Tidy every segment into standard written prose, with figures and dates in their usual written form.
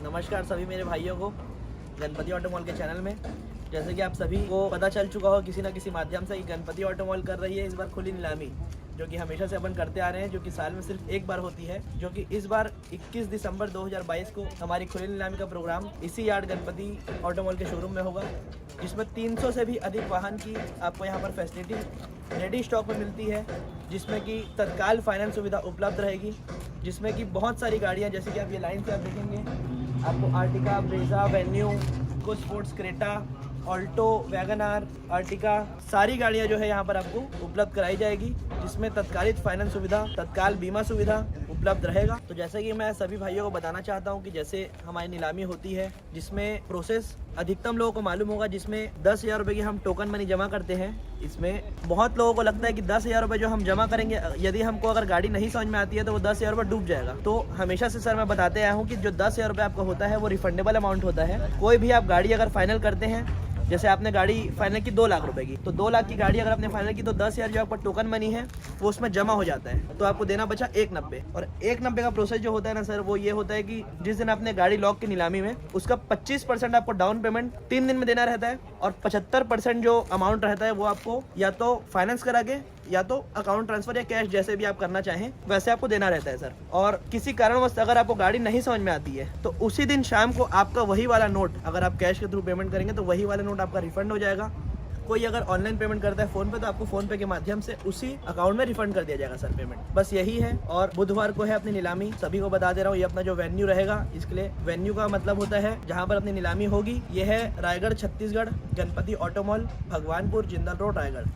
नमस्कार सभी मेरे भाइयों को गणपति ऑटो मॉल के चैनल में। जैसे कि आप सभी को पता चल चुका हो किसी न किसी माध्यम से कि गणपति ऑटो मॉल कर रही है इस बार खुली नीलामी, जो कि हमेशा से अपन करते आ रहे हैं, जो कि साल में सिर्फ एक बार होती है, जो कि इस बार 21 दिसंबर 2022 को हमारी खुली नीलामी का प्रोग्राम इसी यार्ड गणपति ऑटो मॉल के शोरूम में होगा, जिसमें 300 से भी अधिक वाहन की आपको यहाँ पर फैसिलिटी रेडी स्टॉक में मिलती है, जिसमें कि तत्काल फाइनेंस सुविधा उपलब्ध रहेगी, जिसमें कि बहुत सारी गाड़ियाँ, जैसे कि आप ये लाइन से आप देखेंगे, आपको आर्टिका, ब्रेजा, वेन्यू, को sports, Creta, Alto, WagonR, Ertiga, सारी गाड़ियां जो है यहाँ पर आपको उपलब्ध कराई जाएगी, जिसमें तत्कालिक फाइनेंस सुविधा, तत्काल बीमा सुविधा उपलब्ध रहेगा। तो जैसे कि मैं सभी भाइयों को बताना चाहता हूँ कि जैसे हमारी नीलामी होती है, जिसमें प्रोसेस अधिकतम लोगों को मालूम होगा, जिसमें 10,000 रुपये की हम टोकन मनी जमा करते हैं। इसमें बहुत लोगों को लगता है कि 10,000 रुपये जो हम जमा करेंगे, यदि हमको अगर गाड़ी नहीं समझ में आती है तो वो 10,000 रुपये डूब जाएगा। तो हमेशा से सर मैं बताते आया हूँ कि जो 10,000 रुपये आपका होता है वो रिफंडेबल अमाउंट होता है। कोई भी आप गाड़ी अगर फाइनल करते हैं, जैसे आपने गाड़ी फाइनल की 2 लाख रुपए की, तो 2 लाख की गाड़ी अगर आपने फाइनल की तो 10,000 जो आपका टोकन मनी है वो उसमें जमा हो जाता है, तो आपको देना बचा 190। और 190 का प्रोसेस जो होता है ना सर, वो ये होता है कि जिस दिन आपने गाड़ी लॉक की नीलामी में, उसका 25% आपको डाउन पेमेंट 3 दिन में देना रहता है, और 75% जो अमाउंट रहता है वो आपको या तो फाइनेंस करा के या तो अकाउंट ट्रांसफर या कैश, जैसे भी आप करना चाहें वैसे आपको देना रहता है सर। और किसी कारणवश अगर आपको गाड़ी नहीं समझ में आती है तो उसी दिन शाम को आपका वही वाला नोट, अगर आप कैश के थ्रू पेमेंट करेंगे तो वही वाला नोट आपका रिफंड हो जाएगा। कोई अगर ऑनलाइन पेमेंट करता है फ़ोन पे, तो आपको फ़ोन पे के माध्यम से उसी अकाउंट में रिफंड कर दिया जाएगा सर पेमेंट। बस यही है। और बुधवार को है अपनी नीलामी, सभी को बता दे रहा हूँ, ये अपना जो वेन्यू रहेगा, इसके लिए वेन्यू का मतलब होता है जहाँ पर अपनी नीलामी होगी, ये है Raigarh Chhattisgarh, Ganpati auto mall, Bhagwanpur, Jindal road, Raigarh.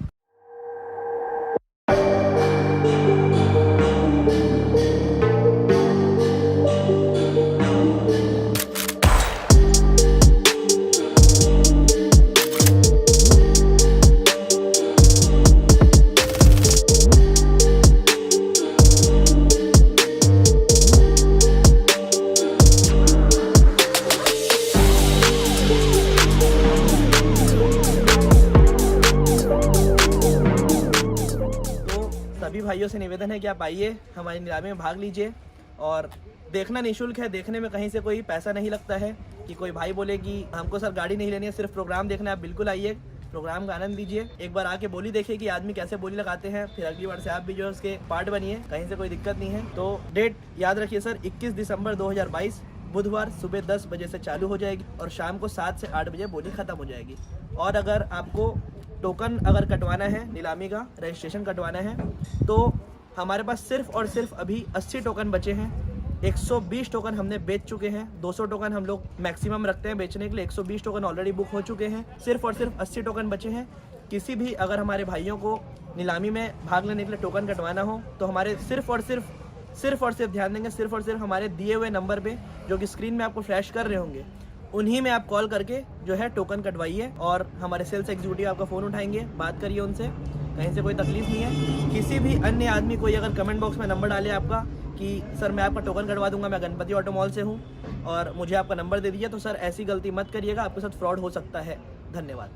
सभी भाइयों से निवेदन है कि आप आइए, हमारी नीलामी में भाग लीजिए। और देखना निःशुल्क है, देखने में कहीं से कोई पैसा नहीं लगता है कि कोई भाई बोले कि हमको सर गाड़ी नहीं लेनी है, सिर्फ प्रोग्राम देखना है। आप बिल्कुल आइए, प्रोग्राम का आनंद लीजिए, एक बार आके बोली देखिए कि आदमी कैसे बोली लगाते हैं, फिर अगली बार से आप भी जो है उसके पार्ट बनिए, कहीं से कोई दिक्कत नहीं है। तो डेट याद रखिए सर, 21 दिसंबर 2022 बुधवार सुबह 10 बजे से चालू हो जाएगी और शाम को 7 से 8 बजे बोली ख़त्म हो जाएगी। और अगर आपको टोकन अगर कटवाना है, नीलामी का रजिस्ट्रेशन कटवाना है, तो हमारे पास सिर्फ और सिर्फ अभी 80 टोकन बचे हैं। 120 टोकन हमने बेच चुके हैं, 200 टोकन हम लोग मैक्सिमम रखते हैं बेचने के लिए, 120 टोकन ऑलरेडी बुक हो चुके हैं। सिर्फ और सिर्फ 80 टोकन बचे हैं। किसी भी अगर हमारे भाइयों को नीलामी में भाग लेने के लिए टोकन कटवाना हो तो हमारे सिर्फ और सिर्फ ध्यान देंगे, सिर्फ और सिर्फ हमारे दिए हुए नंबर पे, जो कि स्क्रीन में आपको फ्लैश कर रहे होंगे, उन्हीं में आप कॉल करके जो है टोकन कटवाइए, और हमारे सेल्स एग्जीक्यूटिव आपका फ़ोन उठाएंगे, बात करिए उनसे, कहीं से कोई तकलीफ नहीं है। किसी भी अन्य आदमी कोई अगर कमेंट बॉक्स में नंबर डाले आपका कि सर मैं आपका टोकन कटवा दूंगा, मैं गणपति ऑटो मॉल से हूँ और मुझे आपका नंबर दे दीजिए, तो सर ऐसी गलती मत करिएगा, आपके साथ फ्रॉड हो सकता है। धन्यवाद।